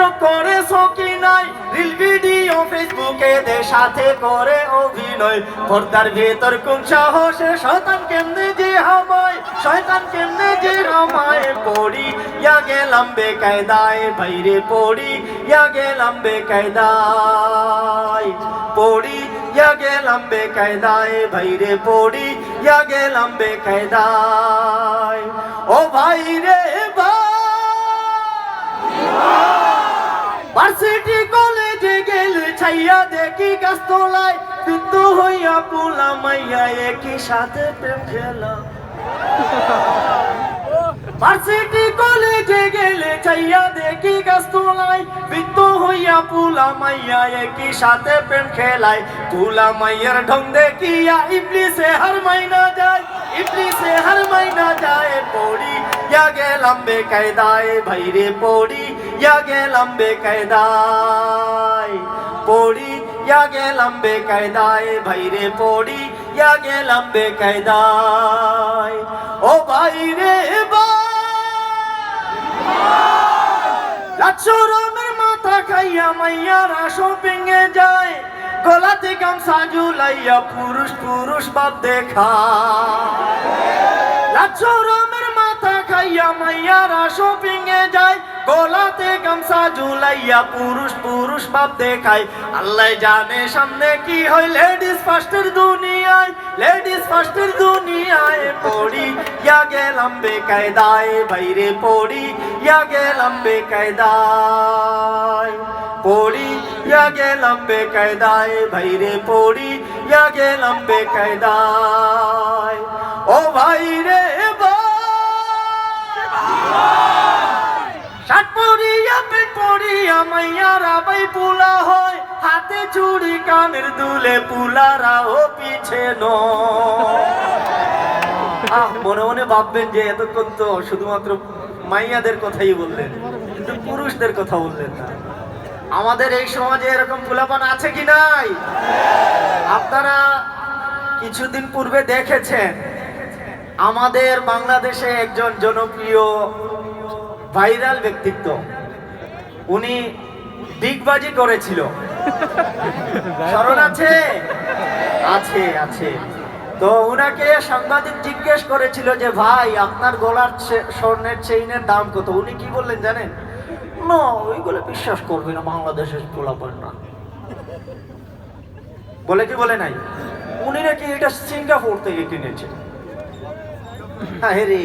TikTok করে সকি নাই, reel video ফেসবুকে দে সাথে করে অভিনয়। পর্দার ভেতর কোন সাহসে শয়তান কেমনে যে হামায়, শয়তান কেমনে যে রামায়। পড়ি ইয়া গেলাম বেকায়দায়, বাইরে পড়ি ইয়া গেলাম বেকায়দায়। পড়ি ইয়া গেলাম বেকায়দায়, বাইরে পড়ি ইয়া গেলাম বেকায়দায়। ও ভাইরে ভার্সিটি কলেজে গেলে ছাইয়া দেখি গাছতলায় বিদ্যু হইয়া পোলা মাইয়া একই সাথে প্রেম খেলা। ভার্সিটি কলেজে গেলে ছাইয়া দেখি গাছতলায় বিদ্যু হইয়া পোলা মাইয়া একই সাথে প্রেম খেলায়। পোলা মাইয়ার ঢং দেখিয়া ইবলিসে হার মাইনা যায়, ইবলিসে হার মাইনা যায়। পড়ি ইয়া গেলাম বেকায়দায়, ভাইরে পড়ি ইয়া গেলাম বেকায়দায়। পড়ি ইয়া গেলাম বেকায়দায়, ভাইরে পড়ি ইয়া গেলাম বেকায়দায়। ও ভাইরে লাচ্ছরমের মাথা খাইয়া মাইয়ারা শপিংয়ে যায়, গলাতে গামছা ঝুলাইয়া পুরুষ পুরুষ বাপ দেখা। লাচ্ছরমের মাথা খাইয়া মাইয়ারা শপিংয়ে যায়, গলাতে গামছা ঝুলাইয়া পুরুষ পুরুষ বাপ দেখায়। আল্লাহ জানে সামনে কি হয় লেডিস ফার্স্টের দুনিয়ায়, লেডিস ফার্স্টের দুনিয়ায়। পড়ি ইয়া গেলাম বেকায়দায়, বাইরে পড়ি ইয়া গেলাম বেকায়দায়। পড়ি ইয়া গেলাম বেকায়দায়, বাইরে পড়ি ইয়া গেলাম বেকায়দায়। ও ভাইরে শার্ট পরিয়া পেট পরিয়া মাইয়ারা বাই পুলা হয়, হাতে চুড়ি কানের দুলে পুলারাও পিছে মনে মনে ভাববেন যে এতক্ষণ তো শুধুমাত্র মাইয়াদের কথাই বললেন, কিন্তু পুরুষদের কথা বললেন না। আমাদের এই সমাজে এরকম পোলাপান আছে কি নাই? আপনারা কিছুদিন পূর্বে দেখেছেন আমাদের বাংলাদেশে একজন জনপ্রিয় ভাইরাল ব্যক্তিত্ব, উনি ডিগবাজি করেছিল, স্মরণ আছে? আছে আছে। তো উনাকে সাংবাদিক জিজ্ঞেস করেছিল যে ভাই আপনার গলার স্বর্ণের চেইনের দাম কত? উনি কি বললেন জানেন? না ওইগুলো বিশ্বাস করবে না, বাংলাদেশের পোলাপান না বলে। কি বলে নাই? উনি নাকি এটা সিঙ্গাপুর থেকে কিনেছে। হ্যাঁ রে,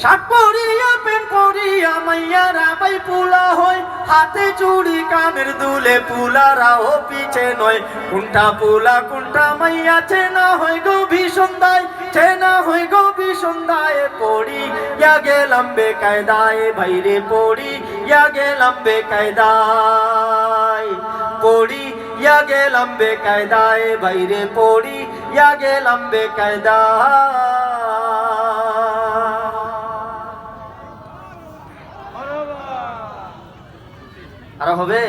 শার্ট পরিয়া পেন পরিয়া মাইয়ারা বাই পুলা হয়, হাতে চুড়ি কানের দুলে পুলারাও পিছে নয়। কোনটা পুলা কোনটা মাইয়া চেনা হয় গো ভীষণদায়, চেনা হয় গো ভীষণদায়। পড়ি ইয়া গেলাম বেকায়দায়, ভাইরে পড়ি ইয়া গেলাম বেকায়দায়। পড়ি ইয়া গেলাম বেকায়দায়, ভাইরে পড়ি ইয়া গেলাম বেকায়দায়। আর হবে?